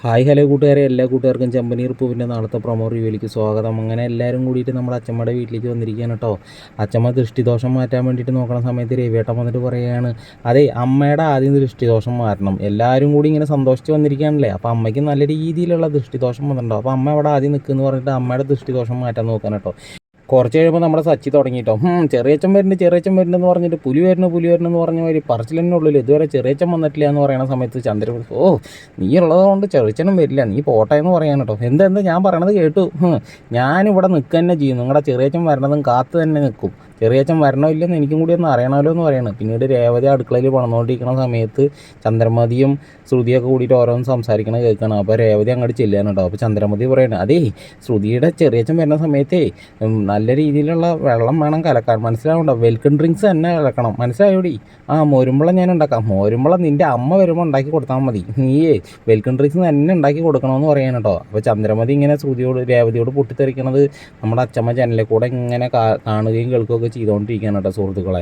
Hi hello കൂട്ടുകാരെ, എല്ലാ കൂട്ടുകാർക്കും ചെമ്പനീർ പൂവിൻ്റെ നാളത്തെ പ്രൊമോ റിവ്യൂയിലേക്ക് സ്വാഗതം. അങ്ങനെ എല്ലാവരും കൂടിയിട്ട് നമ്മുടെ അച്ഛമ്മയുടെ വീട്ടിലേക്ക് വന്നിരിക്കുകയാണ് കേട്ടോ. അച്ഛമ്മ ദൃഷ്ടിദോഷം മാറ്റാൻ വേണ്ടിയിട്ട് നോക്കുന്ന സമയത്ത് രവിയേട്ടൻ വന്നിട്ട് പറയുകയാണ്, അതെ അമ്മയുടെ ആദ്യം ദൃഷ്ടിദോഷം മാറ്റണം. എല്ലാവരും കൂടി ഇങ്ങനെ സന്തോഷിച്ച് വന്നിരിക്കുകയാണല്ലേ, അപ്പോൾ അമ്മയ്ക്ക് നല്ല രീതിയിലുള്ള ദൃഷ്ടിദോഷം വന്നിട്ടുണ്ടോ. അപ്പോൾ അമ്മ അവിടെ ആദ്യം നിൽക്കുമെന്ന് പറഞ്ഞിട്ട് അമ്മയുടെ ദൃഷ്ടിദോഷം മാറ്റാൻ നോക്കാൻ കേട്ടോ. കുറച്ച് കഴിയുമ്പോൾ നമ്മുടെ സച്ചി തുടങ്ങിയിട്ടോ, ചെറിയച്ചൻ വരുന്നുണ്ടെന്ന് പറഞ്ഞിട്ട് പുലി വരുന്നെന്ന് പറഞ്ഞ മാതിരി പറച്ചിൽ തന്നെ ഉള്ളിൽ ഇതുവരെ ചെറിയച്ചൻ വന്നിട്ടില്ല എന്ന് പറയുന്ന സമയത്ത് ചന്ദ്രൻ, നീ ഉള്ളതുകൊണ്ട് ചെറിയച്ചനും വരില്ല, നീ പോട്ടെ എന്ന് പറയാൻ കേട്ടോ. എന്താ ഞാൻ പറയണത് കേട്ടു, ഞാനിവിടെ നിൽക്കുക തന്നെ ചെയ്യും, നിങ്ങളുടെ ചെറിയച്ചൻ വരണതും കാത്ത് തന്നെ നിൽക്കും. ചെറിയച്ചൻ വരണോ ഇല്ലെന്ന് എനിക്കും കൂടി ഒന്ന് അറിയണമല്ലോ എന്ന് പറയണം. പിന്നീട് രേവതി അടുക്കളയിൽ പണന്നുകൊണ്ടിരിക്കുന്ന സമയത്ത് ചന്ദ്രമതിയും ശ്രുതിയൊക്കെ കൂടിയിട്ട് ഓരോന്ന് സംസാരിക്കണത് കേൾക്കണം. അപ്പോൾ രേവതി അങ്ങോട്ട് ചെല്ലാനുണ്ടാവും. അപ്പോൾ ചന്ദ്രമതി പറയണം, അതേ ശ്രുതിയുടെ ചെറിയച്ചൻ വരുന്ന സമയത്തേ നല്ല രീതിയിലുള്ള വെള്ളം വേണം കലക്കാൻ, മനസ്സിലാവുണ്ടോ, വെൽക്കം ഡ്രിങ്ക്സ് തന്നെ കലക്കണം, മനസ്സിലായോടി. മോരുമ്പളം ഞാൻ ഉണ്ടാക്കാം, മോരുമ്പളം നിൻ്റെ അമ്മ വരുമ്പോൾ ഉണ്ടാക്കി കൊടുത്താൽ മതി, നീയേ വെൽക്കം ഡ്രിങ്ക്സ് തന്നെ ഉണ്ടാക്കി കൊടുക്കണമെന്ന് പറയാൻ കേട്ടോ. അപ്പോൾ ചന്ദ്രമതി ഇങ്ങനെ രേവതിയോട് പൊട്ടിത്തെറിക്കണത് നമ്മുടെ അച്ഛമ്മ ജനലിൽ കൂടെ ഇങ്ങനെ കാണുകയും കേൾക്കുകയൊക്കെ ചെയ്തുകൊണ്ടിരിക്കുകയാണ് കേട്ടോ സുഹൃത്തുക്കളെ.